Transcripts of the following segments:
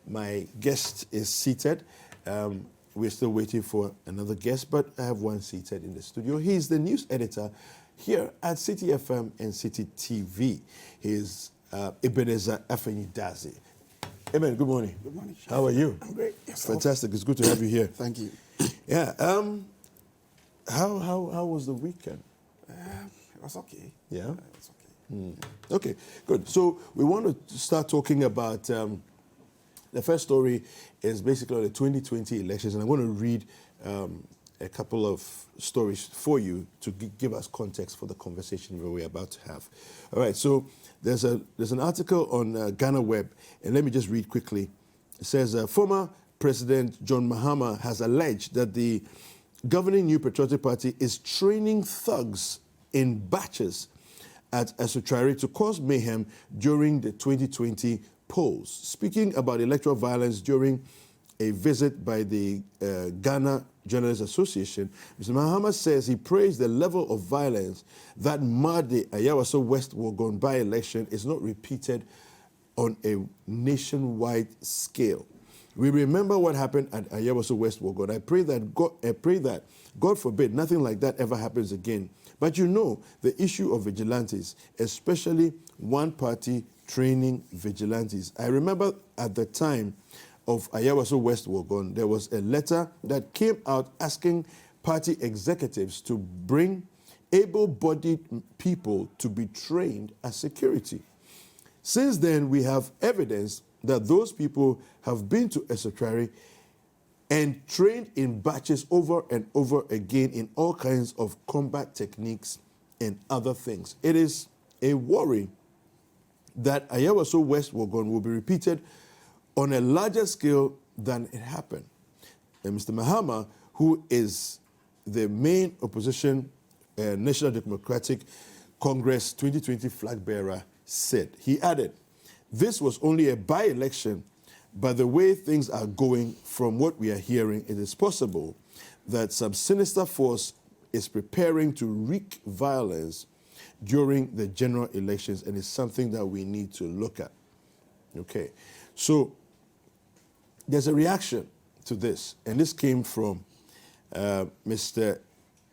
My guest is seated. We're still waiting for another guest, but I have one seated in the studio. He's the news editor here at Citi FM and Citi TV. He's Ebenezer Afanyi-Dadzie. Eben, good morning. Good morning. How are you? I'm great. Yes, fantastic. It's good to have you here. Thank you. Yeah. How was the weekend? It was okay. Yeah? It was okay. Okay, good. So we want to start talking about the first story is basically on the 2020 elections, and I'm going to read a couple of stories for you to give us context for the conversation we're about to have. All right, so there's an article on Ghana Web, and let me just read quickly. It says, former President John Mahama has alleged that the governing New Patriotic Party is training thugs in batches at Esotrari to cause mayhem during the 2020 polls. Speaking about electoral violence during a visit by the Ghana Journalists Association, Mr. Mahama says he praised the level of violence that marred the Ayawaso West Wuogon by-election is not repeated on a nationwide scale. We remember what happened at Ayawaso West Wuogon. I pray that God forbid nothing like that ever happens again. But you know, the issue of vigilantes, especially one party training vigilantes. I remember at the time of Ayawaso West Wuogon, there was a letter that came out asking party executives to bring able-bodied people to be trained as security. Since then, we have evidence that those people have been to Esotrari and trained in batches over and over again in all kinds of combat techniques and other things. It is a worry that Ayawaso West Wuogon will be repeated on a larger scale than it happened. And Mr. Mahama, who is the main opposition National Democratic Congress 2020 flag bearer, said. He added, this was only a by-election, but the way things are going from what we are hearing, it is possible that some sinister force is preparing to wreak violence during the general elections, and it's something that we need to look at. Okay, so there's a reaction to this, and this came from Mr.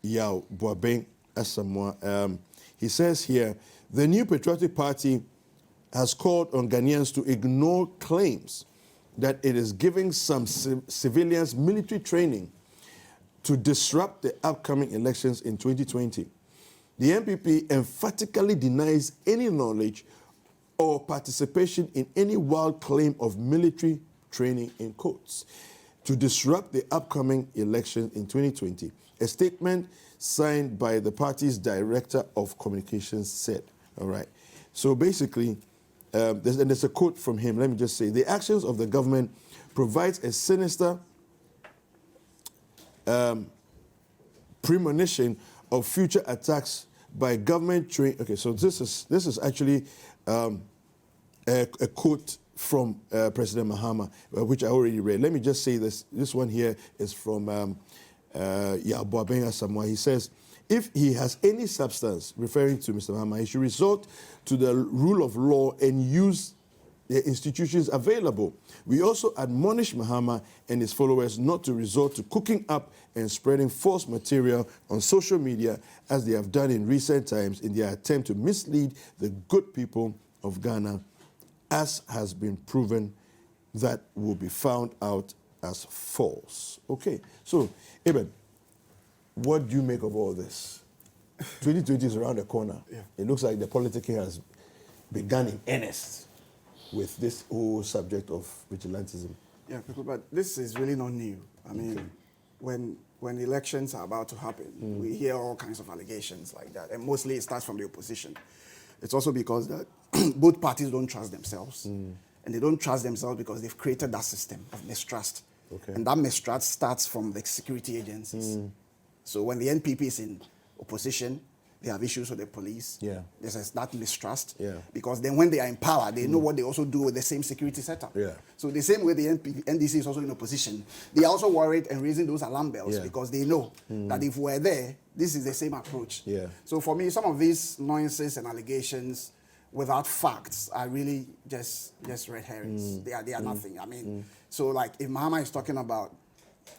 Yao Boabeng Asamoah. He says here, the New Patriotic Party has called on Ghanaians to ignore claims that it is giving some civilians military training to disrupt the upcoming elections in 2020. The NPP emphatically denies any knowledge or participation in any wild claim of military training, in quotes, to disrupt the upcoming elections in 2020. A statement signed by the party's director of communications said, all right. So basically, there's a quote from him. Let me just say, the actions of the government provides a sinister premonition of future attacks by government trained. Okay, so this is actually a quote from President Mahama, which I already read. Let me just say this. This one here is from Yao Boabeng Asamoah. He says, if he has any substance, referring to Mr. Mahama, he should resort to the rule of law and use the institutions available. We also admonish Mahama and his followers not to resort to cooking up and spreading false material on social media as they have done in recent times in their attempt to mislead the good people of Ghana, as has been proven that will be found out as false. Okay, so, Eben, what do you make of all this? 2020 is around the corner. Yeah. It looks like the politicking has begun in earnest with this whole subject of vigilantism. Yeah, but this is really not new. I mean, when elections are about to happen, we hear all kinds of allegations like that, and mostly it starts from the opposition. It's also because that both parties don't trust themselves, and they don't trust themselves because they've created that system of mistrust. Okay. And that mistrust starts from the security agencies. So when the NPP is in opposition, they have issues with the police. Yeah. There's that mistrust. Yeah. Because then when they are in power, they know what they also do with the same security setup. Yeah. So the same way the NDC is also in opposition, they are also worried and raising those alarm bells because they know that if we're there, this is the same approach. Yeah. So for me, some of these nuances and allegations without facts are really just red herrings. They are nothing. I mean, so like if Mahama is talking about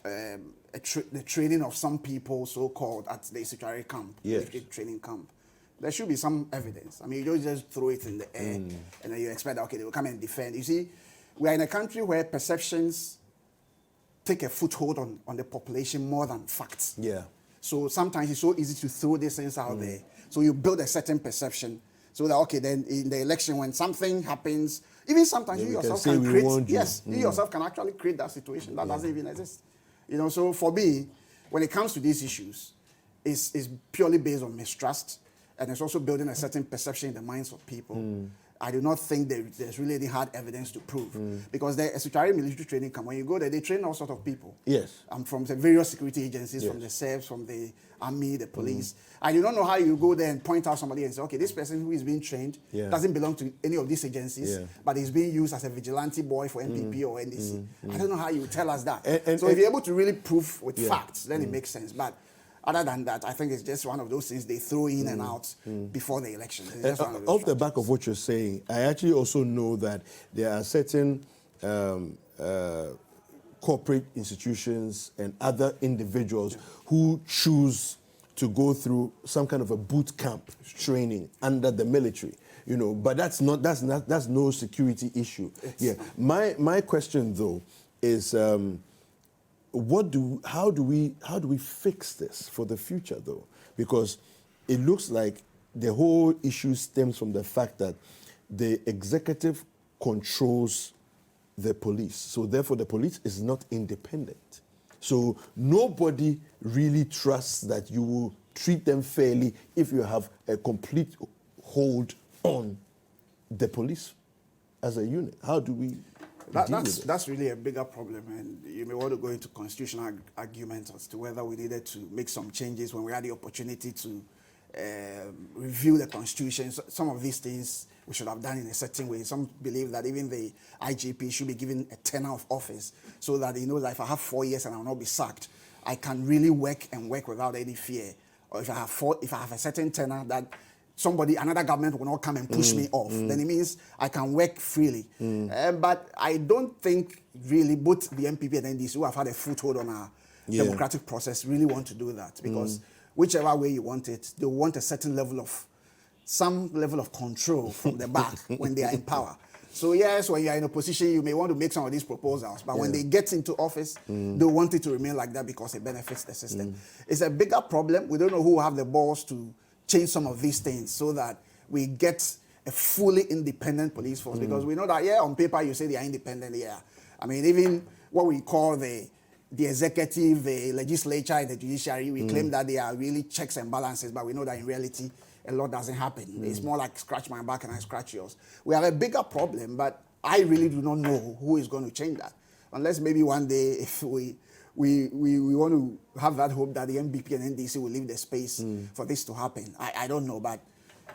the training of some people, so-called, at the Equatorial camp, yes. the training camp, there should be some evidence. I mean, you don't just throw it in the air and then you expect that, okay, they will come and defend. You see, we are in a country where perceptions take a foothold on the population more than facts. Yeah. So sometimes it's so easy to throw these things out there. So you build a certain perception so that, okay, then in the election when something happens, even sometimes you yourself can create, you yourself can actually create that situation that doesn't even exist. You know, so for me, when it comes to these issues, it's purely based on mistrust, and it's also building a certain perception in the minds of people. I do not think there's really any hard evidence to prove. Because the Equatorial military training camp, when you go there, they train all sorts of people. Yes. From the various security agencies, from the SERVs, from the army, the police. I do not know how you go there and point out somebody and say, okay, this person who is being trained doesn't belong to any of these agencies, but is being used as a vigilante boy for NPP or NDC. I don't know how you tell us that. So if you're able to really prove with facts, then it makes sense. But other than that, I think it's just one of those things they throw in and out before the election. Off the back of what you're saying, I actually also know that there are certain corporate institutions and other individuals who choose to go through some kind of a boot camp training under the military. You know, but that's no security issue. My question though is, how do we fix this for the future though? Because it looks like the whole issue stems from the fact that the executive controls the police. So therefore the police is not independent. So nobody really trusts that you will treat them fairly if you have a complete hold on the police as a unit. How do we That's really a bigger problem, and you may want to go into constitutional arguments as to whether we needed to make some changes when we had the opportunity to review the constitution. So some of these things we should have done in a certain way. Some believe that even the IGP should be given a tenure of office so that he knows that if I have 4 years and I will not be sacked, I can really work without any fear. Or if I have a certain tenure that another government will not come and push me off, then it means I can work freely. But I don't think really both the NPP and NDC, who have had a foothold on our democratic process, really want to do that, because whichever way you want it, they want a certain some level of control from the back when they are in power. So yes, when you are in opposition, you may want to make some of these proposals, but when they get into office, they want it to remain like that because it benefits the system. It's a bigger problem. We don't know who will have the balls to change some of these things so that we get a fully independent police force, because we know that, on paper you say they are independent, I mean, even what we call the executive, the legislature, and the judiciary, we claim that they are really checks and balances, but we know that in reality, a lot doesn't happen. It's more like scratch my back and I scratch yours. We have a bigger problem, but I really do not know who is going to change that. Unless maybe one day, if we want to have that hope that the NPP and NDC will leave the space for this to happen. I don't know, but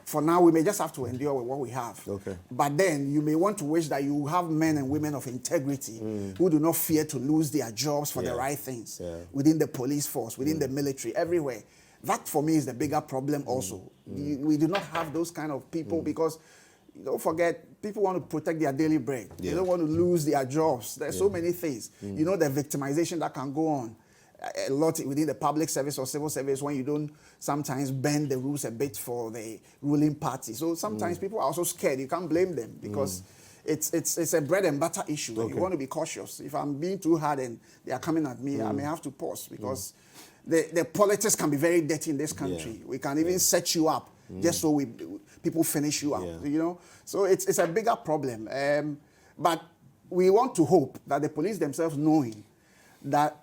for now, we may just have to endure with what we have. Okay. But then you may want to wish that you have men and women of integrity who do not fear to lose their jobs for the right things within the police force, within the military, everywhere. That for me is the bigger problem also. We do not have those kind of people because, don't forget, people want to protect their daily bread. They don't want to lose their jobs. There's so many things. You know, the victimization that can go on a lot within the public service or civil service when you don't sometimes bend the rules a bit for the ruling party. So sometimes people are also scared. You can't blame them because it's a bread and butter issue. You want to be cautious. If I'm being too hard and they are coming at me, I may have to pause because the politics can be very dirty in this country. We can even set you up just so people finish you out. You know, so it's a bigger problem. But we want to hope that the police themselves, knowing that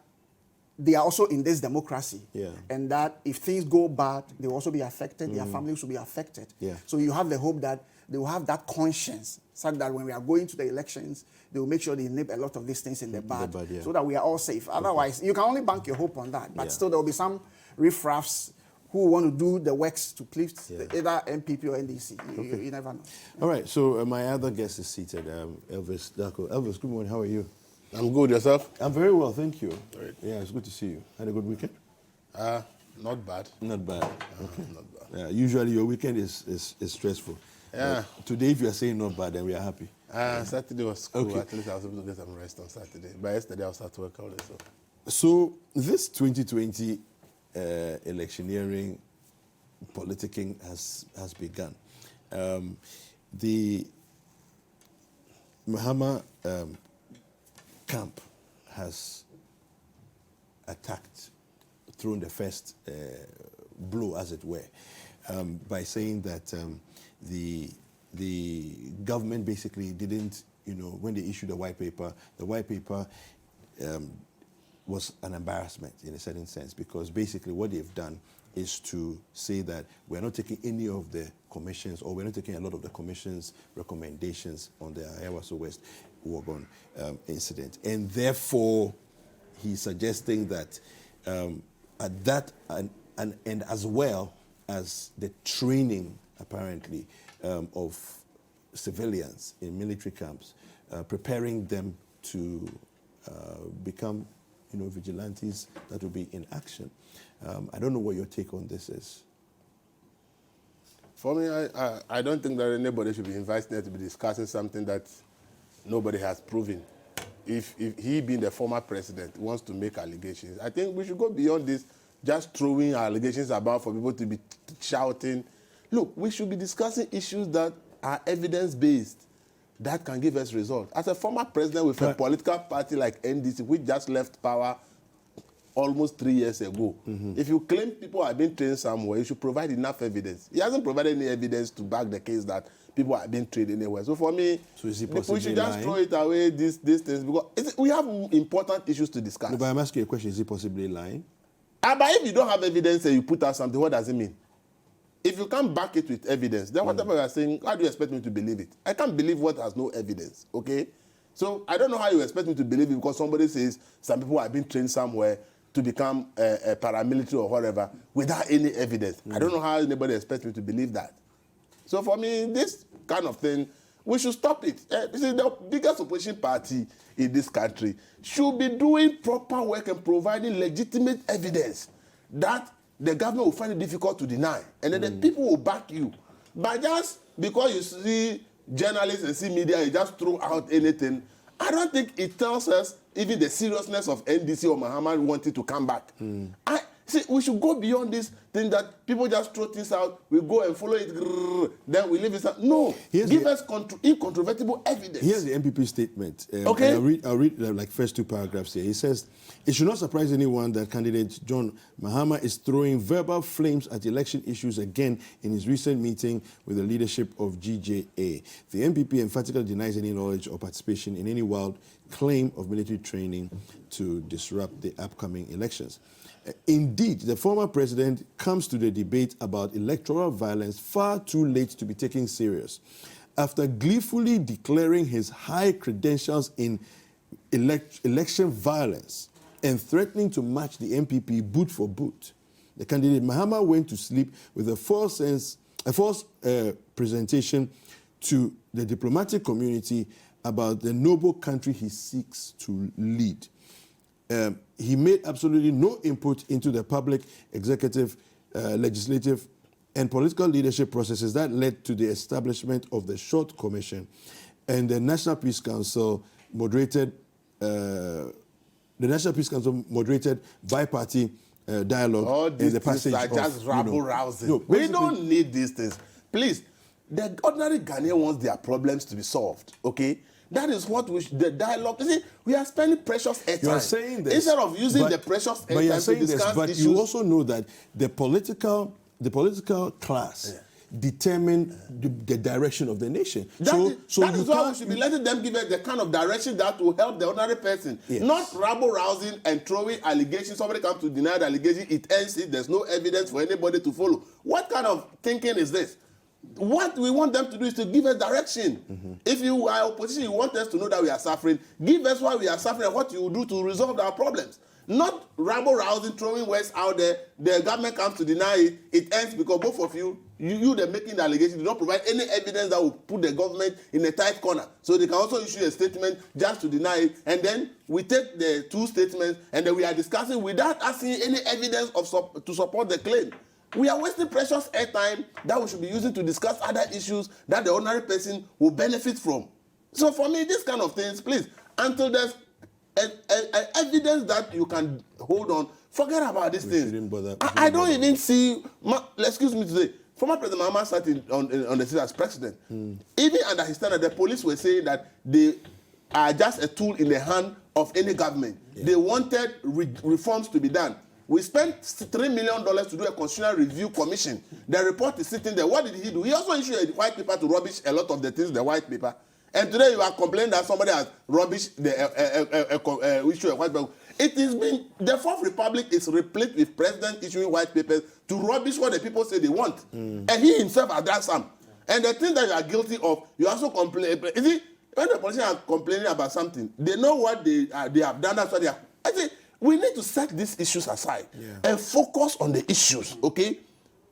they are also in this democracy, and that if things go bad, they will also be affected. Their families will be affected. So you have the hope that they will have that conscience, such that when we are going to the elections, they will make sure they nip a lot of these things in the bud, so that we are all safe. Otherwise, you can only bank your hope on that. But still, there will be some riffraffs who want to do the works to please either NPP or NDC. You never know. All right, so my other guest is seated, Elvis, Darko. Elvis, good morning. How are you? I'm good. Yourself? I'm very well, thank you. Great. Yeah, it's good to see you. Had a good weekend? Not bad. Not bad. Okay. Not bad. Usually your weekend is stressful. Yeah. But today, if you are saying not bad, then we are happy. Saturday was cool. Okay. At least I was able to get some rest on Saturday. But yesterday I was at work all day. So this 2020 electioneering politicking has begun. The Mahama camp has attacked, thrown the first blow, as it were, by saying that the government basically didn't, when they issued the white paper was an embarrassment in a certain sense, because basically what they've done is to say that we're not taking any of the commissions, or we're not taking a lot of the commission's recommendations on the Ayawaso West Wagon incident. And therefore, he's suggesting that at that, and as well as the training, apparently, of civilians in military camps, preparing them to become vigilantes that will be in action. I don't know what your take on this is. For me, I don't think that anybody should be invited there to be discussing something that nobody has proven. If he, being the former president, wants to make allegations, I think we should go beyond this, just throwing allegations about for people to be shouting. Look, we should be discussing issues that are evidence-based, that can give us results. As a former president with a political party like NDC, which just left power almost 3 years ago, if you claim people are being trained somewhere, you should provide enough evidence. He hasn't provided any evidence to back the case that people are being trained anywhere. So for me, we should just throw it away, these things, because we have important issues to discuss. No, but I'm asking you a question, is he possibly lying? But if you don't have evidence and you put out something, what does it mean? If you can't back it with evidence, then whatever you are saying, how do you expect me to believe it? I can't believe what has no evidence, okay? So I don't know how you expect me to believe it because somebody says some people have been trained somewhere to become a paramilitary or whatever without any evidence. I don't know how anybody expects me to believe that. So for me, this kind of thing, we should stop it. This is the biggest opposition party in this country should be doing proper work and providing legitimate evidence that the government will find it difficult to deny. And then the people will back you. But just because you see journalists and see media, you just throw out anything, I don't think it tells us even the seriousness of NDC or Mahama wanting to come back. See, we should go beyond this thing that people just throw things out, we go and follow it, then we leave it. No, give us incontrovertible evidence. Here's the NPP statement. Okay. I'll read like first two paragraphs here. He says, it should not surprise anyone that candidate John Mahama is throwing verbal flames at election issues again in his recent meeting with the leadership of GJA. The NPP emphatically denies any knowledge or participation in any wild claim of military training to disrupt the upcoming elections. Indeed, the former president comes to the debate about electoral violence far too late to be taken serious. After gleefully declaring his high credentials in election violence and threatening to match the NPP boot for boot, the candidate Mahama went to sleep with a false presentation to the diplomatic community about the noble country he seeks to lead. He made absolutely no input into the public, executive, legislative, and political leadership processes that led to the establishment of the Short Commission and the National Peace Council moderated bi-party dialogue. All these and the passage things are just rabble-rousing. No, we don't need these things. Please, the ordinary Ghanaian wants their problems to be solved, okay? That is what the dialogue. You see, we are spending precious airtime. You are saying this instead of using the precious airtime to discuss but issues. you also know that the political class determine the direction of the nation. That is why we should be letting them give us the kind of direction that will help the ordinary person. Yes. Not rabble-rousing and throwing allegations. Somebody comes to deny the allegation, it ends it, there's no evidence for anybody to follow. What kind of thinking is this? What we want them to do is to give us direction. If you are opposition, you want us to know that we are suffering, give us why we are suffering and what you will do to resolve our problems. Not rabble-rousing, throwing words out there, the government comes to deny it, it ends because both of you they're making the allegation, do not provide any evidence that will put the government in a tight corner. So they can also issue a statement just to deny it, and then we take the two statements and then we are discussing without asking any evidence to support the claim. we are wasting precious airtime that we should be using to discuss other issues that the ordinary person will benefit from. So for me, this kind of things, please, until there's evidence that you can hold on, forget about these things. I don't even see, excuse me to say, former President Mahama sat on the seat as president. Even under his tenure, the police were saying that they are just a tool in the hand of any government. They wanted reforms to be done. We spent $3 million to do a constitutional review commission. The report is sitting there. What did he do? He also issued a white paper to rubbish a lot of the things in the white paper. And today you are complaining that somebody has rubbished the issue of white paper. It has been, the Fourth Republic is replete with president issuing white papers to rubbish what the people say they want. And he himself has done some. And the thing that you are guilty of, you also complain. You see, when the politicians are complaining about something, they know what they have done. That's what they are. I think we need to set these issues aside and focus on the issues, okay?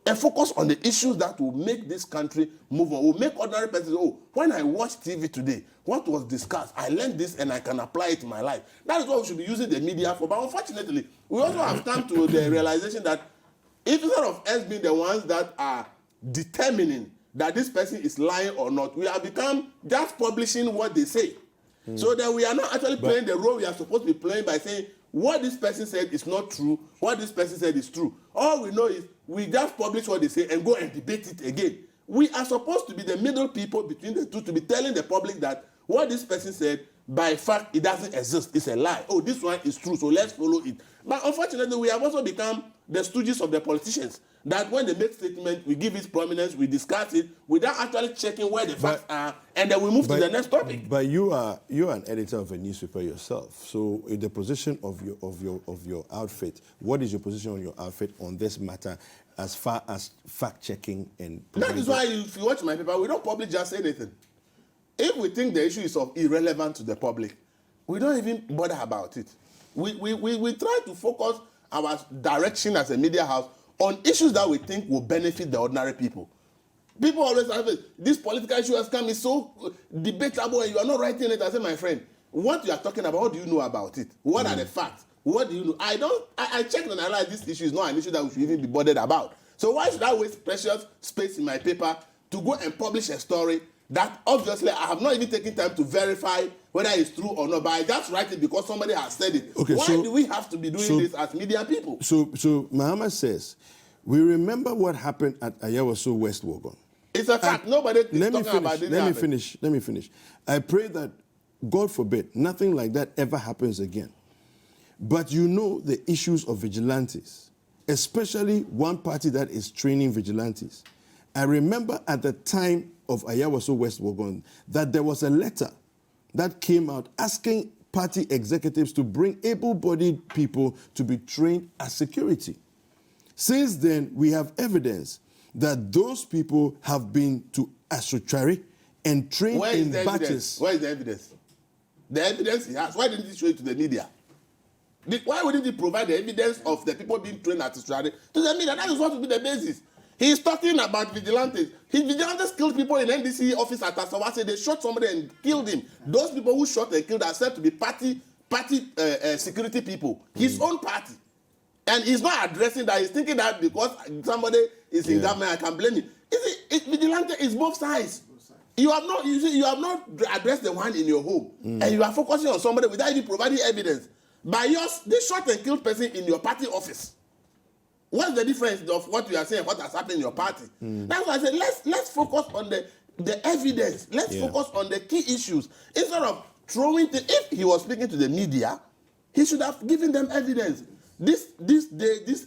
And focus on the issues that will make this country move on. Will make ordinary persons, oh, when I watched TV today, what was discussed? I learned this and I can apply it in my life. That is what we should be using the media for. But unfortunately, we also have come to the realization that if instead of us being the ones that are determining that this person is lying or not, we have become just publishing what they say. So that we are not actually playing the role we are supposed to be playing by saying what this person said is not true, what this person said is true. All we know is we just publish what they say and go and debate it again. We are supposed to be the middle people between the two, to be telling the public that what this person said, by fact, it doesn't exist. It's a lie. Oh, this one is true, so let's follow it. But unfortunately, we have also become the stooges of the politicians. That when they make statements, we give it prominence, we discuss it, without actually checking where the facts are, and then we move to the next topic. But you are an editor of a newspaper yourself. So, in the position of your outfit, what is your position on your outfit on this matter, as far as fact checking and? That is why, if you watch my paper, we don't publish just anything. If we think the issue is of irrelevant to the public, we don't even bother about it. We try to focus our direction as a media house on issues that we think will benefit the ordinary people. People always have this political issue has come, is so debatable and you are not writing it. I say, my friend, what you are talking about, what do you know about it? What are the facts? What do you know? I checked and analyzed this issue is not an issue that we should even be bothered about. So why should I waste precious space in my paper to go and publish a story that obviously I have not even taken time to verify whether it's true or not, but I just write it because somebody has said it. Okay, why do we have to be doing this as media people? So Mahama says, we remember what happened at Ayawaso West Wogon. It's a fact. Nobody is talking about it. Let me finish. I pray that, God forbid, nothing like that ever happens again. But you know the issues of vigilantes, especially one party that is training vigilantes. I remember at the time of Ayawaso West Wogon that there was a letter that came out asking party executives to bring able-bodied people to be trained as security. Since then, we have evidence that those people have been to Asotware and trained in batches. Where is the evidence? The evidence he has. Why didn't he show it to the media? Why wouldn't he provide the evidence of the people being trained at Asotware to the media? That is what will be the basis. He's talking about vigilantes. His vigilantes killed people in NDC office at Asawase. They shot somebody and killed him. Those people who shot and killed are said to be party security people. His own party. And he's not addressing that. He's thinking that because somebody is in government, I can blame him. Vigilante is both sides. You have not addressed the one in your home. And you are focusing on somebody without even providing evidence. By yours, they shot and killed person in your party office. What's the difference of what you are saying, what has happened in your party? That's why I said let's focus on the evidence. Let's focus on the key issues. Instead of throwing if he was speaking to the media, he should have given them evidence. This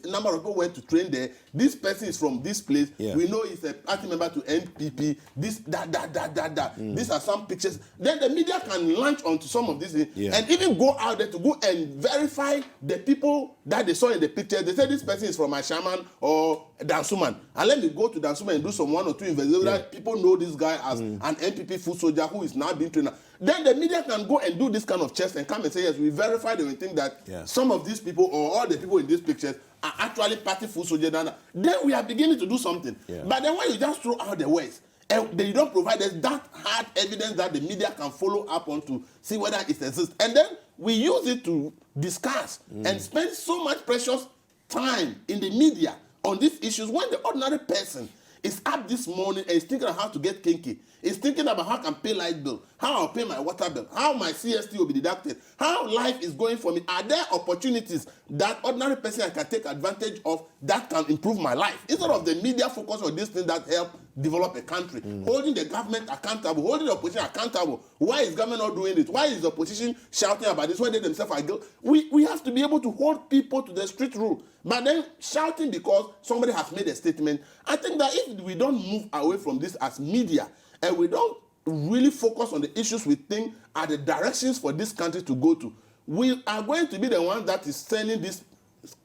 number of people went to train there. This person is from this place. We know he's a party member to NPP. These are some pictures. Then the media can launch onto some of these things and even go out there to go and verify the people that they saw in the picture. They say this person is from Ashaman or Dansuman. And let me go to Dansuman and do some 1 or 2 investigations. People know this guy as an NPP foot soldier who is now being trained. Then the media can go and do this kind of checks and come and say, yes, we verified and we think that some of these people or all the people in these pictures are actually party foot soldiers. Then we are beginning to do something. But then when you just throw out the words, and you don't provide us that hard evidence that the media can follow up on to see whether it exists. And then we use it to discuss and spend so much precious time in the media on these issues when the ordinary person is up this morning and is thinking of how to get kinky, is thinking about how I can pay light bill, how I'll pay my water bill, how my CST will be deducted, how life is going for me. Are there opportunities that ordinary person can take advantage of that can improve my life? Instead of the media focus on these things that help develop a country, holding the government accountable, holding the opposition accountable. Why is government not doing it? Why is the opposition shouting about this? Why they themselves are guilty? We have to be able to hold people to the street rule. But then shouting because somebody has made a statement, I think that if we don't move away from this as media and we don't really focus on the issues we think are the directions for this country to go to, we are going to be the one that is sending this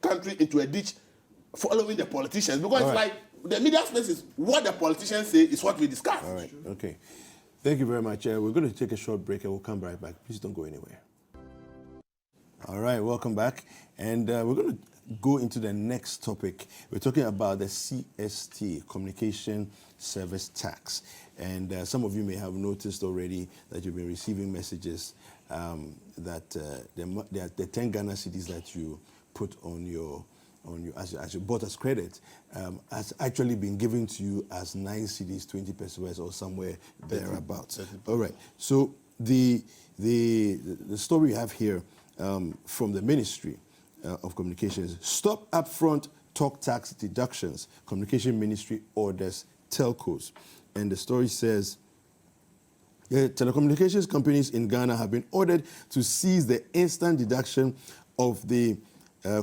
country into a ditch following the politicians. Because it's like the media space is what the politicians say is what we discuss. All right, okay. Thank you very much. We're going to take a short break and we'll come right back. Please don't go anywhere. All right, welcome back. And we're going to go into the next topic. We're talking about the CST, Communication Service Tax. And some of you may have noticed already that you've been receiving messages that the 10 Ghana cedis that you put on your as you bought as credit has actually been given to you as 9 cedis, 20 pesos or somewhere thereabouts. All right. So the story we have here from the Ministry of Communications: stop upfront talk tax deductions. Communication Ministry orders telcos. And the story says, telecommunications companies in Ghana have been ordered to cease the instant deduction of the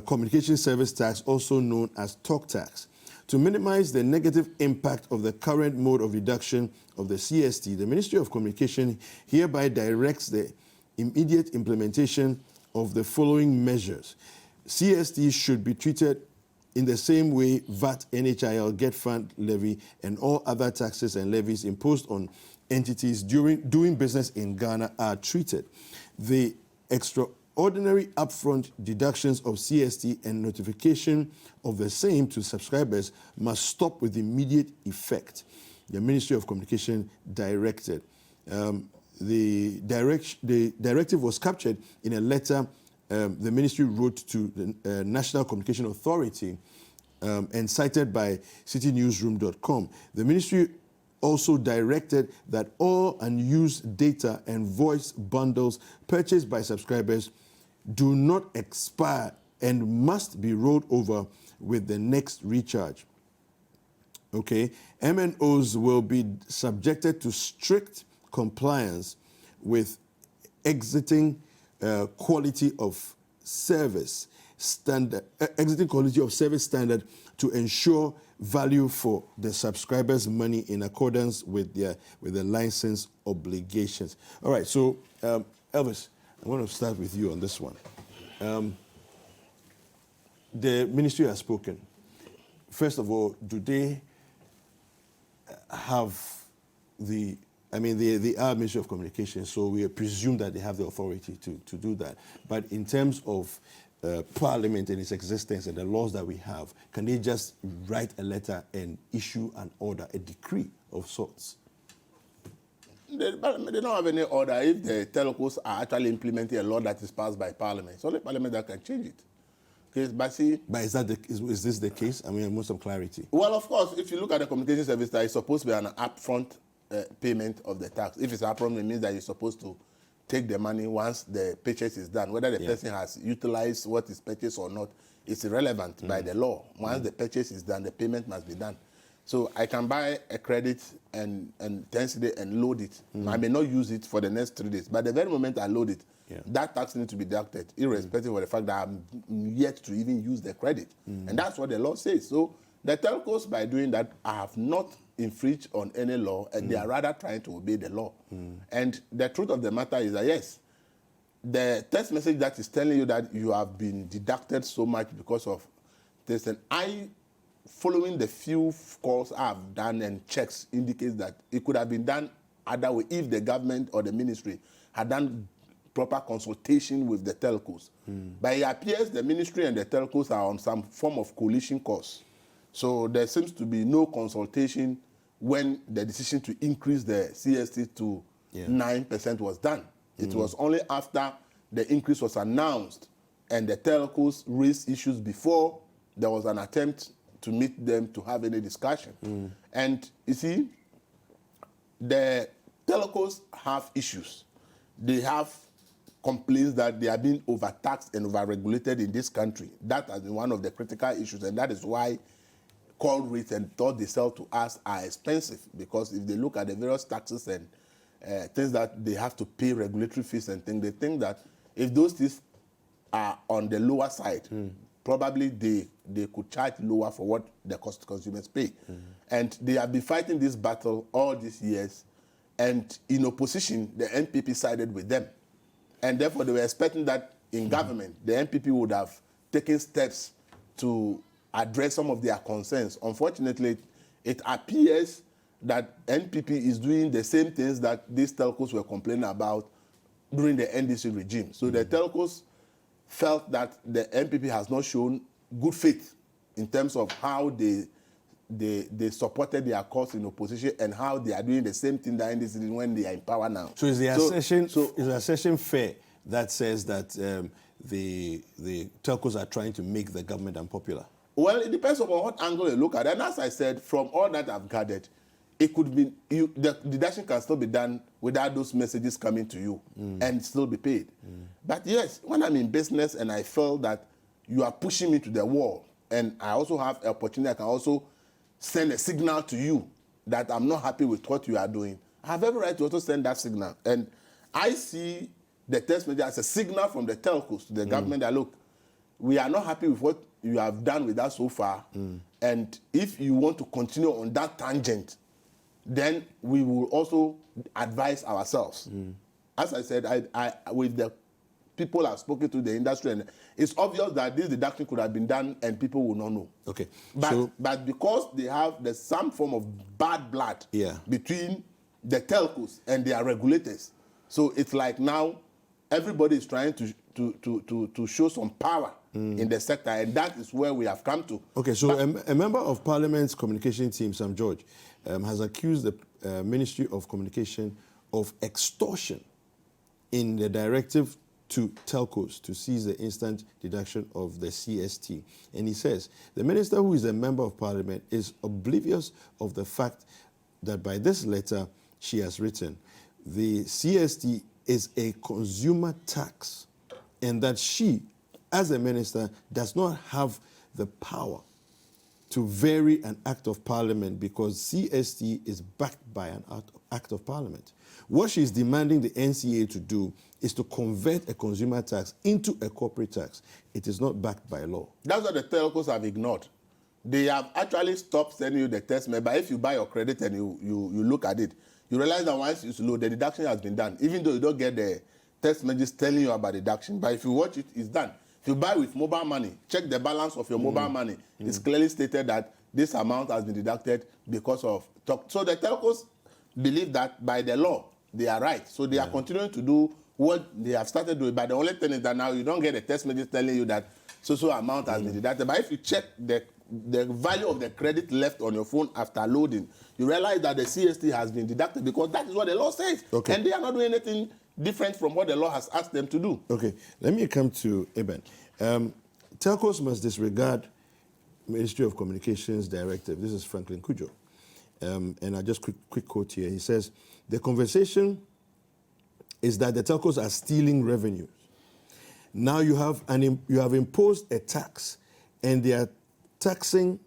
communication service tax, also known as talk tax. To minimize the negative impact of the current mode of deduction of the CST, the Ministry of Communication hereby directs the immediate implementation of the following measures. CST should be treated in the same way VAT, NHIL, Get Fund levy, and all other taxes and levies imposed on entities doing business in Ghana are treated. The extraordinary upfront deductions of CST and notification of the same to subscribers must stop with immediate effect. The Ministry of Communication directed. The directive was captured in a letter the ministry wrote to the National Communication Authority and cited by citynewsroom.com. The ministry also directed that all unused data and voice bundles purchased by subscribers do not expire and must be rolled over with the next recharge. Okay, MNOs will be subjected to strict compliance with exiting quality of service standard to ensure value for the subscribers' money in accordance with the license obligations. All right, so Elvis, I want to start with you on this one. The ministry has spoken. First of all, do they have they are Ministry of Communication, so we presume that they have the authority to do that. But in terms of Parliament and its existence and the laws that we have, can they just write a letter and issue an order, a decree of sorts? They don't have any order if the telcos are actually implementing a law that is passed by Parliament. It's only Parliament that can change it. Okay, but is this the case? I mean, I want some clarity. Well, of course, if you look at the communication service, that is supposed to be an upfront payment of the tax. If it's upfront, it means that you're supposed to take the money once the purchase is done. Whether the person has utilized what is purchased or not, it's irrelevant by the law. Once the purchase is done, the payment must be done. So I can buy a credit and 10 cedi and load it. I may not use it for the next 3 days, but the very moment I load it, that tax needs to be deducted, irrespective of the fact that I'm yet to even use the credit. And that's what the law says. So the telcos, by doing that, have not infringed on any law, and they are rather trying to obey the law. And the truth of the matter is that, yes, the text message that is telling you that you have been deducted so much because of this, and following the few calls I've done and checks indicates that it could have been done other way if the government or the ministry had done proper consultation with the telcos. But it appears the ministry and the telcos are on some form of coalition course. So there seems to be no consultation when the decision to increase the CST to 9% was done. It was only after the increase was announced and the telcos raised issues before there was an attempt to meet them to have any discussion. And you see, the telcos have issues. They have complaints that they are being overtaxed and overregulated in this country. That has been one of the critical issues, and that is why call rates and thought they sell to us are expensive, because if they look at the various taxes and things that they have to pay, regulatory fees and things, they think that if those things are on the lower side, probably they could charge lower for what the consumers pay. And they have been fighting this battle all these years, and in opposition, the NPP sided with them. And therefore, they were expecting that in government, the NPP would have taken steps to address some of their concerns. Unfortunately, it appears that NPP is doing the same things that these telcos were complaining about during the NDC regime. So the telcos felt that the NPP has not shown good faith in terms of how they supported their cause in opposition and how they are doing the same thing that NDC did when they are in power now. So is the assertion fair that says that the telcos are trying to make the government unpopular? Well, it depends on what angle you look at. And as I said, from all that I've gathered, it could be, the deduction can still be done without those messages coming to you and still be paid. But yes, when I'm in business and I feel that you are pushing me to the wall, and I also have an opportunity, I can also send a signal to you that I'm not happy with what you are doing, I have every right to also send that signal. And I see the text message as a signal from the telcos to the government that, look, we are not happy with what you have done with us so far. And if you want to continue on that tangent, then we will also advise ourselves. As I said, I with the people I've spoken to, the industry, and it's obvious that this deduction could have been done and people will not know. Okay. But because there's some form of bad blood between the telcos and their regulators, so it's like now everybody is trying to show some power in the sector, and that is where we have come to. Okay, so a member of Parliament's communication team, Sam George, has accused the Ministry of Communication of extortion in the directive to telcos to seize the instant deduction of the CST. And he says, the minister, who is a member of Parliament, is oblivious of the fact that by this letter she has written, the CST is a consumer tax, and that she, as a minister, does not have the power to vary an act of parliament because CST is backed by an act of parliament. What she's demanding the NCA to do is to convert a consumer tax into a corporate tax. It is not backed by law. That's what the telcos have ignored. They have actually stopped sending you the text message. But if you buy your credit and you look at it, you realize that once it's low, the deduction has been done, even though you don't get the text messages telling you about deduction. But if you watch it, it's done. If you buy with mobile money, check the balance of your mobile money. It's clearly stated that this amount has been deducted because of talk. So the telcos believe that by the law, they are right. So they are continuing to do what they have started doing. But the only thing is that now you don't get a text message telling you that so amount has been deducted. But if you check the value of the credit left on your phone after loading, you realize that the CST has been deducted because that is what the law says. Okay. And they are not doing anything different from what the law has asked them to do. Okay, let me come to Eben. Telcos must disregard Ministry of Communications directive. This is Franklin Kujo. And I just quick quote here. He says, the conversation is that the telcos are stealing revenues. Now you have imposed a tax, and they are taxing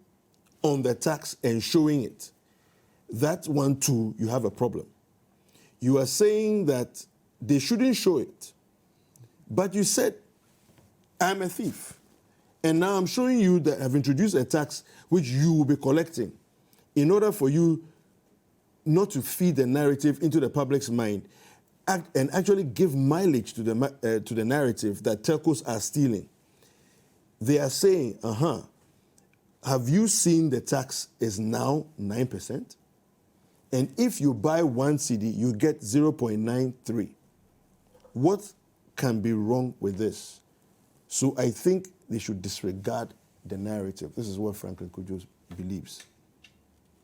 on the tax and showing it. That one too, you have a problem. You are saying that they shouldn't show it, but you said, I'm a thief. And now I'm showing you that I've introduced a tax which you will be collecting in order for you not to feed the narrative into the public's mind and actually give mileage to the narrative that telcos are stealing. They are saying, have you seen the tax is now 9%? And if you buy 1 CD, you get 0.93. What can be wrong with this? So I think they should disregard the narrative. This is what Franklin Kujo believes.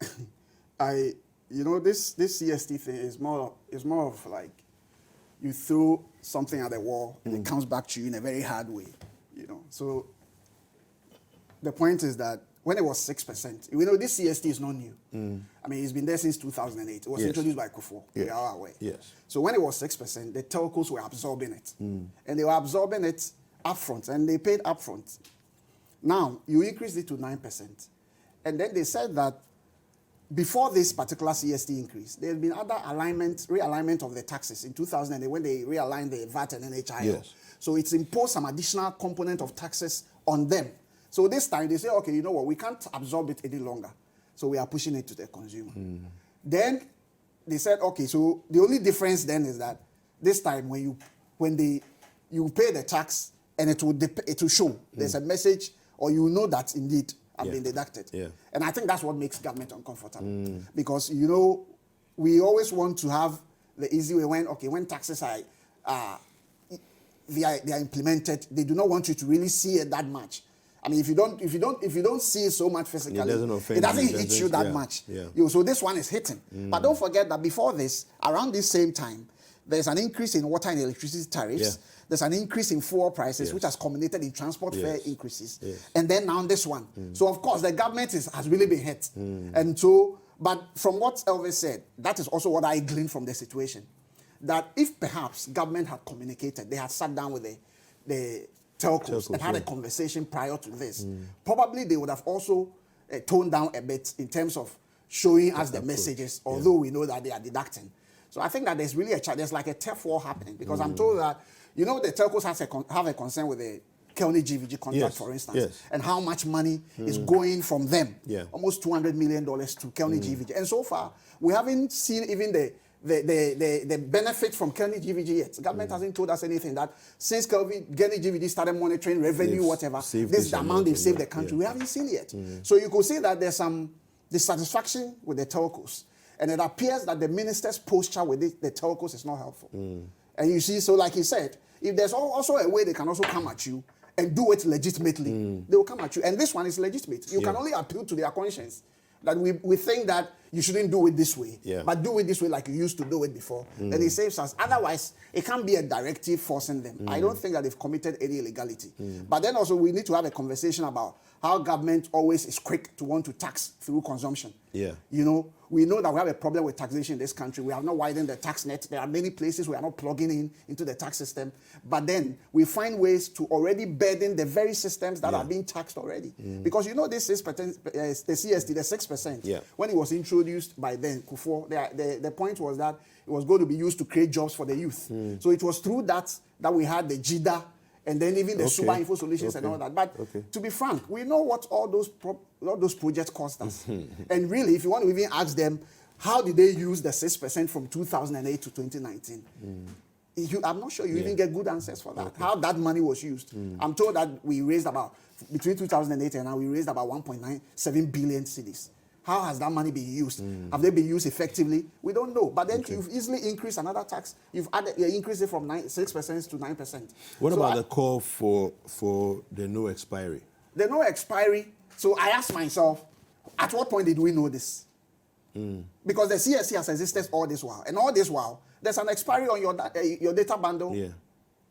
This CST thing is more of like you throw something at the wall and it comes back to you in a very hard way. So the point is that when it was 6%, we know this CST is not new. I mean, it's been there since 2008. It was introduced by Kufo. Yes. We are aware. Yes. So when it was 6%, the telcos were absorbing it. And they were absorbing it upfront, and they paid upfront. Now, you increased it to 9%. And then they said that before this particular CST increase, there had been other realignment of the taxes in 2008 when they realigned the VAT and NHIL. Yes. So it's imposed some additional component of taxes on them. So this time they say, okay, you know what, we can't absorb it any longer. So we are pushing it to the consumer. Then they said, okay, so the only difference then is that this time when you pay the tax and it will show, there's a message, or you know that indeed have been deducted. Yeah. And I think that's what makes government uncomfortable. Because, you know, we always want to have the easy way when taxes are they are implemented, they do not want you to really see it that much. I mean, if you don't see it so much physically, it doesn't hit you that much. Yeah. So this one is hitting. But don't forget that before this, around this same time, there's an increase in water and electricity tariffs. Yeah. There's an increase in fuel prices, which has culminated in transport fare increases. And then now this one. So of course the government has really been hit. And so, but from what Elvis said, that is also what I gleaned from the situation. That if perhaps government had communicated, they had sat down with the telcos and had a conversation prior to this, probably they would have also toned down a bit in terms of showing us the messages, although we know that they are deducting. So I think that there's really there's like a turf war happening, because I'm told that, you know, the telcos have a concern with the Kelly GVG contract, for instance, and how much money is going from them, almost $200 million to Kelly GVG. And so far, we haven't seen even the benefit from Kelly GVG yet. The government hasn't told us anything that since Kelly GVG started monitoring revenue, whatever, this is the amount they've saved the country. We haven't seen it yet. So you could see that there's some dissatisfaction with the telcos. And it appears that the minister's posture with the telcos is not helpful. And you see, so like he said, if there's also a way they can also come at you and do it legitimately, they will come at you. And this one is legitimate. You can only appeal to their conscience. That we think that you shouldn't do it this way, but do it this way like you used to do it before. Then it saves us. Otherwise, it can't be a directive forcing them. I don't think that they've committed any illegality. But then also we need to have a conversation about how government always is quick to want to tax through consumption. You know, we know that we have a problem with taxation in this country. We have not widened the tax net. There are many places we are not plugging into the tax system. But then we find ways to already burden the very systems that are being taxed already. Because you know this is the CST, the 6%. When it was introduced by then, Kufo, the point was that it was going to be used to create jobs for the youth. So it was through that we had the JIDA, and then even the Super Info Solutions and all that. But to be frank, we know what all those projects cost us. And really, if you want to even ask them, how did they use the 6% from 2008 to 2019? I'm not sure you even get good answers for that, how that money was used. I'm told that we raised between 2008 and now, we raised about 1.97 billion cedis. How has that money been used? Have they been used effectively? We don't know. But then you've easily increased another tax. You've increased it from 6% to 9%. What about the call for the no expiry? The no expiry. So I asked myself, at what point did we know this? Because the CSC has existed all this while. And all this while, there's an expiry on your data bundle.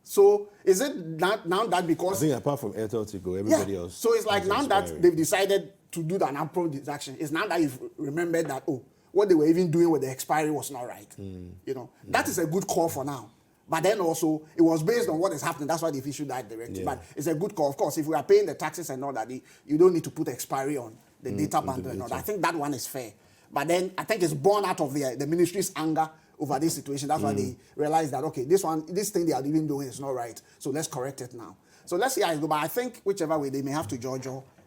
So is it now that because... I think apart from Airtel Tigo, everybody else... So it's like now that they've decided to do the unapproved deduction, it's now that you've remembered that, what they were even doing with the expiry was not right. You know, that is a good call for now. But then also, it was based on what is happening. That's why they've issued that directive. But it's a good call. Of course, if we are paying the taxes and all that, you don't need to put expiry on the data bundle and all that. I think that one is fair. But then I think it's born out of the ministry's anger over this situation. That's why they realized that, okay, this thing they are even doing is not right. So let's correct it now. So let's see how it goes. But I think whichever way, they may have to judge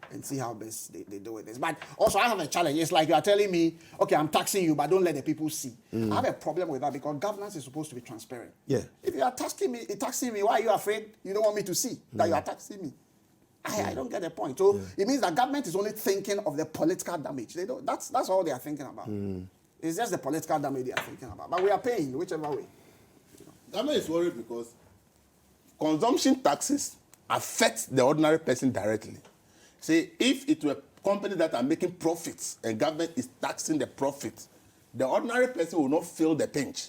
and see how best they do with this. But also, I have a challenge. It's like you are telling me, okay, I'm taxing you, but don't let the people see. I have a problem with that because governance is supposed to be transparent. If you are taxing me, why are you afraid you don't want me to see that you are taxing me? I don't get the point. So it means that government is only thinking of the political damage. That's all they are thinking about. It's just the political damage they are thinking about. But we are paying whichever way. Government is worried because consumption taxes affect the ordinary person directly. See, if it were companies that are making profits and government is taxing the profit, the ordinary person will not feel the pinch.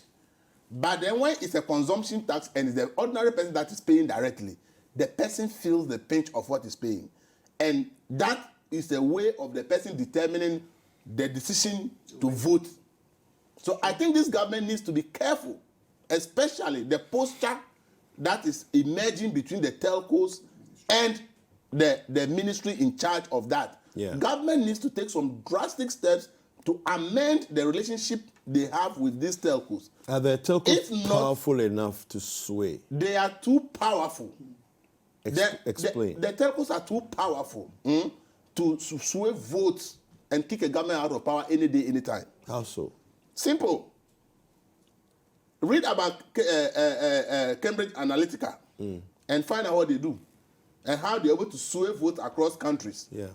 But then when it's a consumption tax and it's the ordinary person that is paying directly, the person feels the pinch of what is paying. And that is a way of the person determining the decision to vote. So I think this government needs to be careful, especially the posture that is emerging between the telcos and the ministry in charge of that. Yeah. Government needs to take some drastic steps to amend the relationship they have with these telcos. Are the telcos If not, powerful enough to sway? They are too powerful. Explain. The telcos are too powerful to sway votes and kick a government out of power any day, anytime. How so? Simple. Read about Cambridge Analytica and find out what they do and how they're able to sway votes across countries. Yeah.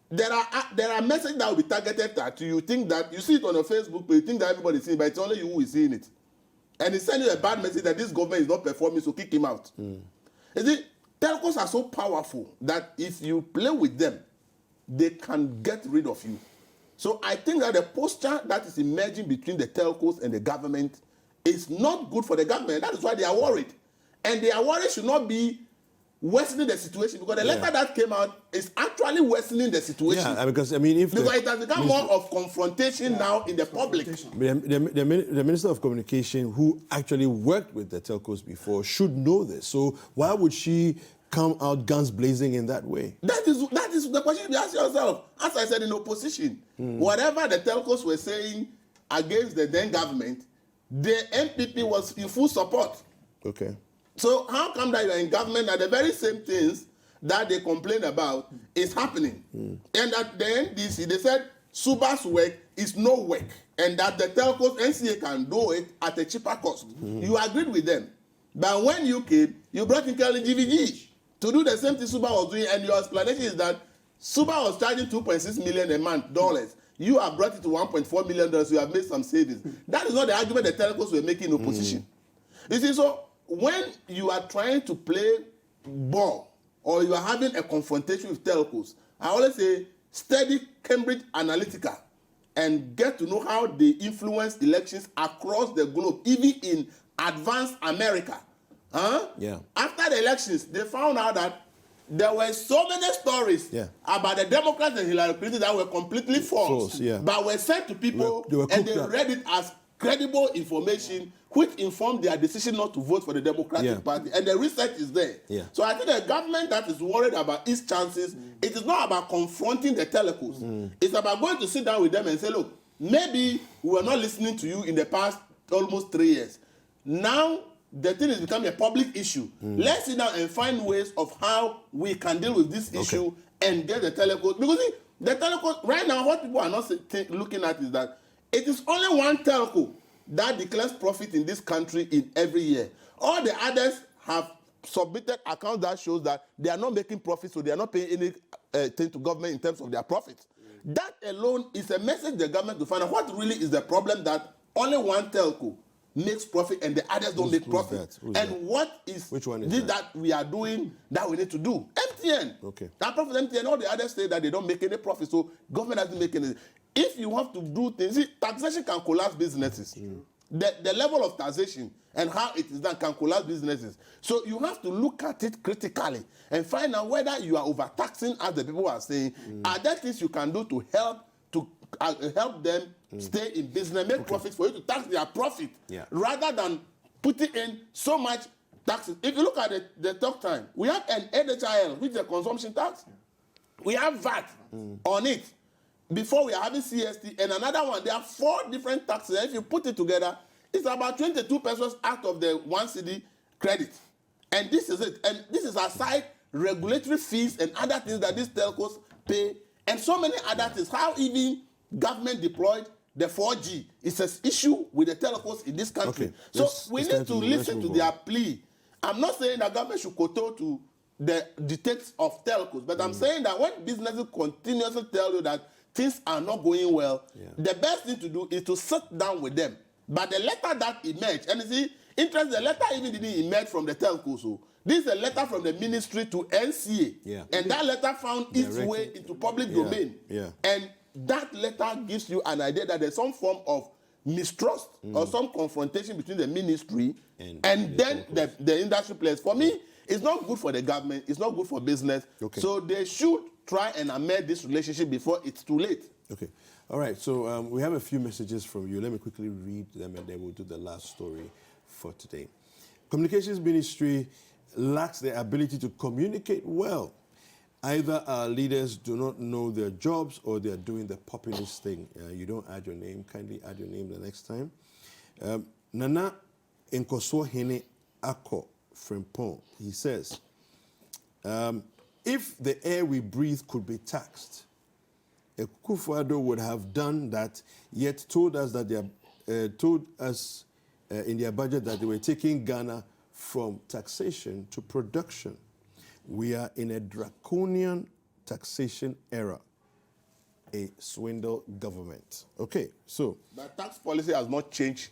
There are messages that will be targeted at you. You think that you see it on your Facebook, but you think that everybody is seeing it, but it's only you who is seeing it. And it's sending you a bad message that this government is not performing, so kick him out. You see, telcos are so powerful that if you play with them, they can get rid of you. So I think that the posture that is emerging between the telcos and the government is not good for the government. That is why they are worried. And their worry should not be worsening the situation, because the letter that came out is actually worsening the situation. Yeah, because I mean, because it has become more of confrontation now in the public. The Minister of Communication, who actually worked with the telcos before, should know this. So why would she come out guns blazing in that way? That is the question you ask yourself. As I said in opposition, whatever the telcos were saying against the then government, the NPP was in full support. Okay. So how come that you are in government that the very same things that they complain about is happening? And at the NDC, they said Suba's work is no work, and that the telcos NCA can do it at a cheaper cost. You agreed with them. But when you came, you brought in Kelly GVG to do the same thing Suba was doing, and your explanation is that Suba was charging $2.6 million a month dollars. You have brought it to $1.4 million. You have made some savings. That is not the argument the telcos were making in opposition. You see, so when you are trying to play ball or you are having a confrontation with telcos, I always say study Cambridge Analytica and get to know how they influence elections across the globe, even in advanced America. Yeah. After the elections, they found out that there were so many stories about the Democrats and Hillary Clinton that were completely false, but were sent to people and they read it as credible information, which informed their decision not to vote for the Democratic Party. And the research is there. So I think the government that is worried about its chances, it is not about confronting the telcos. It's about going to sit down with them and say, look, maybe we were not listening to you in the past almost 3 years. Now the thing is becoming a public issue. Let's sit down and find ways of how we can deal with this issue and get the telcos. Because see, the telcos, right now, what people are not looking at is that it is only one telco that declares profit in this country in every year. All the others have submitted accounts that shows that they are not making profit, so they are not paying anything to government in terms of their profits. That alone is a message the government to find out what really is the problem that only one telco makes profit and the others don't make profit. What is this that we are doing that we need to do? MTN. Okay. That profit MTN, all the others say that they don't make any profit, so government doesn't make any. If you have to do things, see, taxation can collapse businesses. The level of taxation and how it is done can collapse businesses. So you have to look at it critically and find out whether you are overtaxing, as the people are saying. Are there things you can do to help them stay in business, make profit, for you to tax their profit, rather than putting in so much taxes? If you look at the talk time, we have an NHIL, which is a consumption tax. We have VAT on it. Before we are having CST and another one. There are 4 different taxes. If you put it together, it's about 22 pesos out of the 1 cedi credit. And this is it. And this is aside regulatory fees and other things that these telcos pay, and so many other things. How even government deployed the 4G is an issue with the telcos in this country. So we need to listen to their plea. I'm not saying that government should kowtow to the dictates of telcos, but I'm saying that when businesses continuously tell you that things are not going well, the best thing to do is to sit down with them. But the letter that emerged, and you see, interesting, the letter even didn't emerge from the telcos. So this is a letter from the ministry to NCA. And that letter found its way into public domain. And that letter gives you an idea that there's some form of mistrust or some confrontation between the ministry and then the industry players. For me, it's not good for the government, it's not good for business. So they should try and amend this relationship before it's too late. Okay. All right. So we have a few messages from you. Let me quickly read them and then we'll do the last story for today. Communications Ministry lacks the ability to communicate well. Either our leaders do not know their jobs or they are doing the populist thing. You don't add your name. Kindly add your name the next time. Nana Nkoswo Hene Ako Frimpong, he says, if the air we breathe could be taxed, Akufo-Addo would have done that, yet told us that in their budget that they were taking Ghana from taxation to production. We are in a draconian taxation era, a swindle government. Okay, so The tax policy has not changed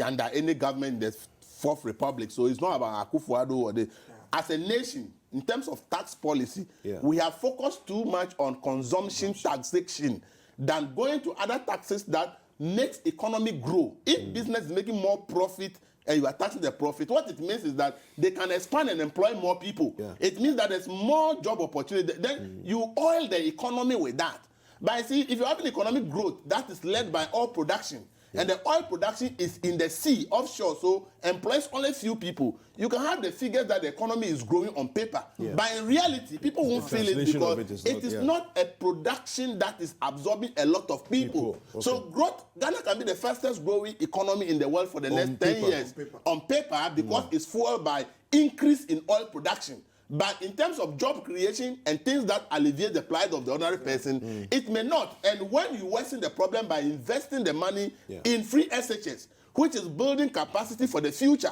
under any government in the Fourth Republic, so it's not about Akufo-Addo or the. As a nation, in terms of tax policy, we have focused too much on consumption taxation than going to other taxes that makes economy grow. If business is making more profit and you are taxing the profit, what it means is that they can expand and employ more people. It means that there's more job opportunity. Then you oil the economy with that. But see, if you have an economic growth that is led by oil production, and the oil production is in the sea, offshore, so employs only few people, you can have the figures that the economy is growing on paper. But in reality, people won't feel it because it is not a production that is absorbing a lot of people. Okay. So growth, Ghana can be the fastest growing economy in the world for the next 10 years. On paper, because it's fueled by increase in oil production. But in terms of job creation and things that alleviate the plight of the ordinary person, it may not. And when you worsen the problem by investing the money in free SHS, which is building capacity for the future,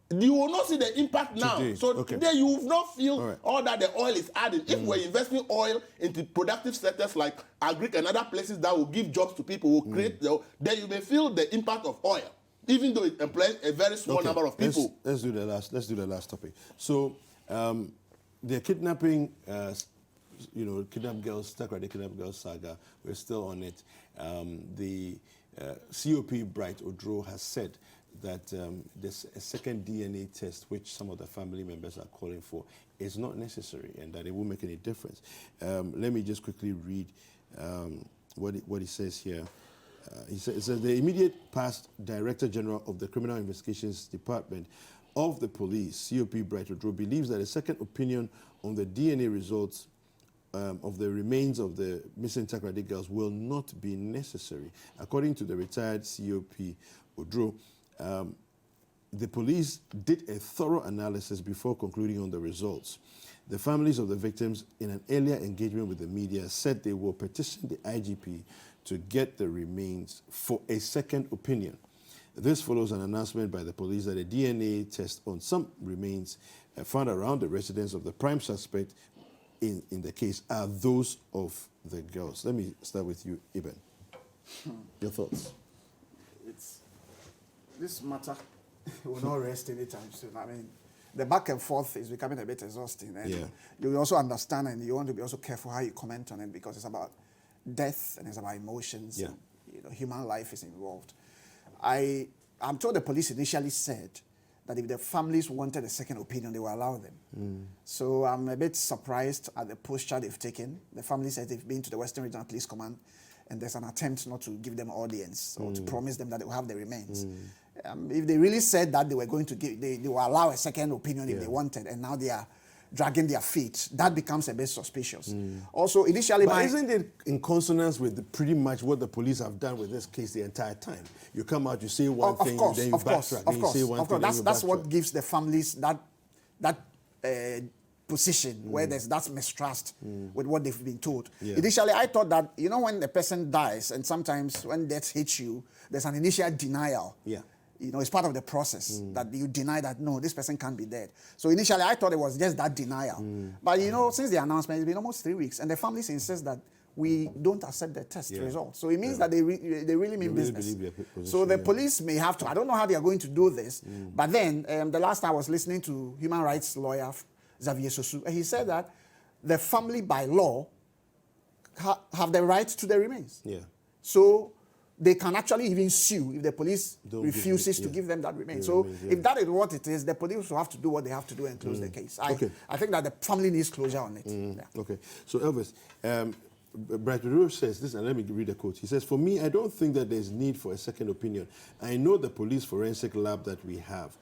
you will not see the impact now. Today. So today you will not feel all that the oil is adding. If we're investing oil into productive sectors like agri and other places that will give jobs to people, will create, then you may feel the impact of oil, even though it employs a very small number of people. Let's do the last topic. So. The kidnapping, kidnapped girls, Takoradi Kidnapping girls saga, we're still on it. The COP Bright Odro has said that there's a second DNA test, which some of the family members are calling for, is not necessary and that it won't make any difference. Let me just quickly read what he says here. He says the immediate past Director General of the Criminal Investigations Department of the police, COP Bright Odro, believes that a second opinion on the DNA results of the remains of the missing Takoradi girls will not be necessary. According to the retired COP Odro, the police did a thorough analysis before concluding on the results. The families of the victims, in an earlier engagement with the media, said they will petition the IGP to get the remains for a second opinion. This follows an announcement by the police that a DNA test on some remains found around the residence of the prime suspect in the case are those of the girls. Let me start with you, Eben. Your thoughts? This matter will not rest anytime soon. I mean, the back and forth is becoming a bit exhausting. And you also understand and you want to be also careful how you comment on it because it's about death and it's about emotions. And, human life is involved. I'm told the police initially said that if the families wanted a second opinion, they will allow them. So I'm a bit surprised at the posture they've taken. The family said they've been to the Western Regional Police Command and there's an attempt not to give them audience or to promise them that they will have the remains. If they really said that they were going to give, they will allow a second opinion if they wanted, and now they are dragging their feet, that becomes a bit suspicious. Also, initially, but isn't it in consonance with pretty much what the police have done with this case the entire time? You come out, you say one thing, then you backtrack, then you say one thing, that's what gives the families that position where there's that mistrust with what they've been told. Initially, I thought that, when the person dies, and sometimes when death hits you, there's an initial denial. It's part of the process that you deny that, no, this person can't be dead. So initially, I thought it was just that denial. But, since the announcement, it's been almost 3 weeks, and the families insist that we don't accept the test results. So it means that they really mean business. So the police may have to, I don't know how they are going to do this, but then the last time I was listening to human rights lawyer Xavier Sosu, and he said that the family by law have the right to the remains. So they can actually even sue if the police refuses to give them that remains. So if that is what it is, the police will have to do what they have to do and close the case. I think that the family needs closure on it. Okay. So Elvis, Bright Rose says this, and let me read a quote. He says, "For me, I don't think that there's need for a second opinion. I know the police forensic lab that we have.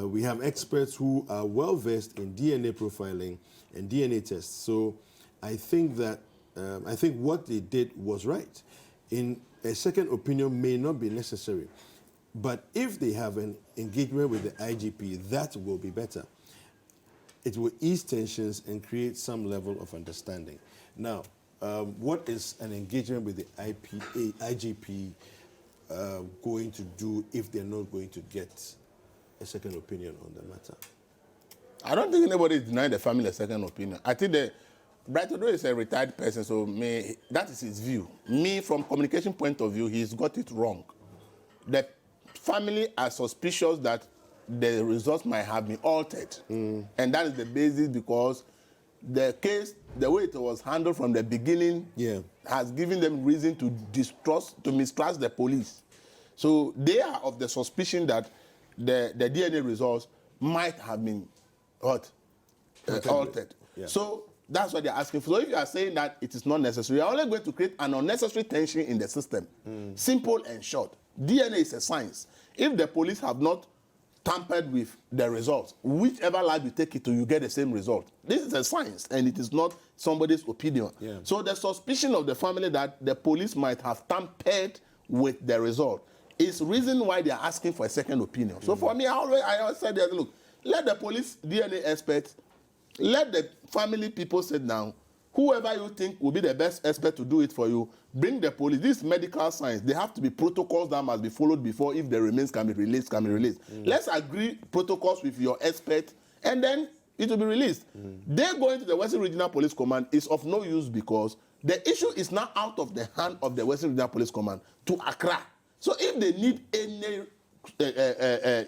We have experts who are well versed in DNA profiling and DNA tests. So I think that I think what they did was right. In a second opinion may not be necessary, but if they have an engagement with the IGP, that will be better. It will ease tensions and create some level of understanding." Now, what is an engagement with the IGP going to do if they're not going to get a second opinion on the matter? I don't think anybody is denying the family a second opinion. I think that Brighton is a retired person, so that is his view. Me, from communication point of view, he's got it wrong. The family are suspicious that the results might have been altered. And that is the basis, because the case, the way it was handled from the beginning, has given them reason to mistrust the police. So they are of the suspicion that the DNA results might have been altered. So that's what they're asking for. So if you are saying that it is not necessary, you're only going to create an unnecessary tension in the system. Simple and short. DNA is a science. If the police have not tampered with the results, whichever lab you take it to, you get the same result. This is a science, and it is not somebody's opinion. So the suspicion of the family that the police might have tampered with the result is reason why they are asking for a second opinion. So for me, I always said, look, let the police DNA experts, let the family people sit down. Whoever you think will be the best expert to do it for you, bring the police. This is medical science. There have to be protocols that must be followed before, if the remains can be released, Let's agree protocols with your expert, and then it will be released. They going to the Western Regional Police Command is of no use, because the issue is now out of the hand of the Western Regional Police Command to Accra. So if they need any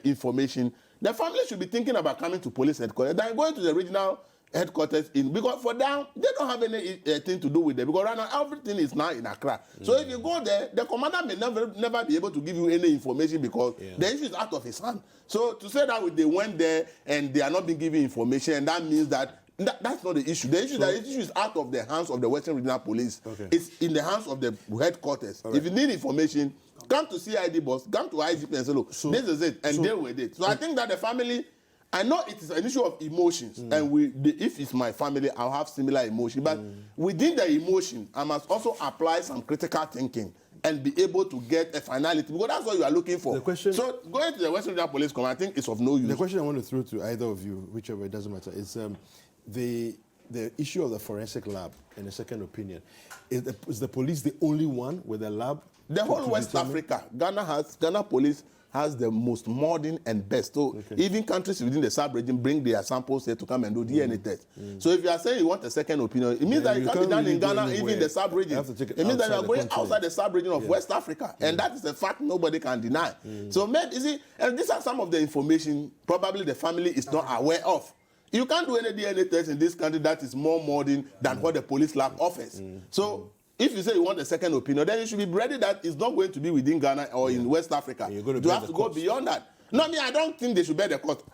information, the family should be thinking about coming to police headquarters than going to the regional headquarters, because for them, they don't have anything to do with them, because right now everything is now in Accra. So if you go there, the commander may never be able to give you any information, because the issue is out of his hand. So to say that they went there and they are not being given information, and that means that that's not the issue. The issue, the issue is out of the hands of the Western Regional Police. It's in the hands of the headquarters. If you need information, come to CID boss, come to IGP and say, look, this is it, and deal with it. So I think that the family, I know it is an issue of emotions, and if it's my family, I'll have similar emotion. But within the emotion, I must also apply some critical thinking and be able to get a finality, because that's what you are looking for. So going to the Western Regional Police Command, I think it's of no use. The question I want to throw to either of you, whichever, it doesn't matter, is the issue of the forensic lab and a second opinion. Is the police the only one with a lab? The whole West Africa, Ghana police has the most modern and best. So even countries within the sub-region bring their samples here to come and do DNA tests. So if you are saying you want a second opinion, it means that you can't be done in Ghana, even the sub-region. It means that you are going outside the sub-region of West Africa. And that is a fact nobody can deny. So maybe, you see, and these are some of the information probably the family is not aware of. You can't do any DNA test in this country that is more modern than what the police lab offers. So if you say you want a second opinion, then you should be ready that it's not going to be within Ghana or in West Africa. You have to go beyond that. No, I mean, I don't think they should bear the cost.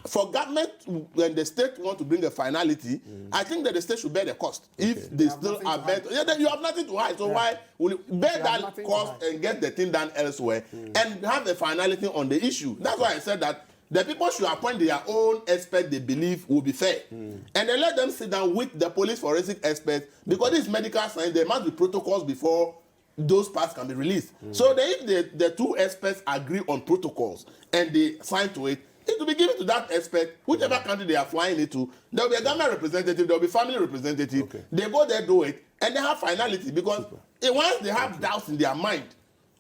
For government, when the state want to bring a finality, I think that the state should bear the cost. If they still are better, then you have nothing to hide. So why will you bear that cost and get the thing done elsewhere and have a finality on the issue? That's why I said that the people should appoint their own expert they believe will be fair. And then let them sit down with the police forensic experts, because this is medical science, there must be protocols before those parts can be released. So if the two experts agree on protocols and they sign to it, it will be given to that expert, whichever country they are flying it to. There will be a government representative, there will be family representative. They go there, do it, and they have finality, because once they have doubts in their mind,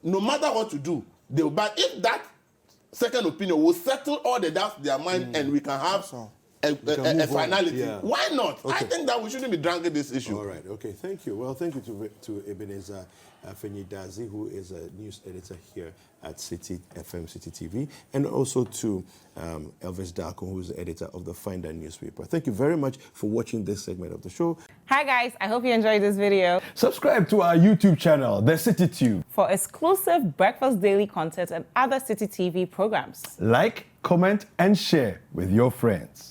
no matter what to do, they will. But if that second opinion will settle all the doubts in their mind, and we can have move on. finality. Yeah. Why not? I Okay. think that we shouldn't be dragging this issue. All right. Okay. Thank you. Well, thank you to Ebenezer Afanyi-Dadzie, who is a news editor here at Citi FM, Citi TV, and also to Elvis Darko, who is the editor of the Finder newspaper. Thank you very much for watching this segment of the show. Hi guys, I hope you enjoyed this video. Subscribe to our YouTube channel, The Citi Tube. For exclusive breakfast daily content and other Citi TV programs. Like, comment, and share with your friends.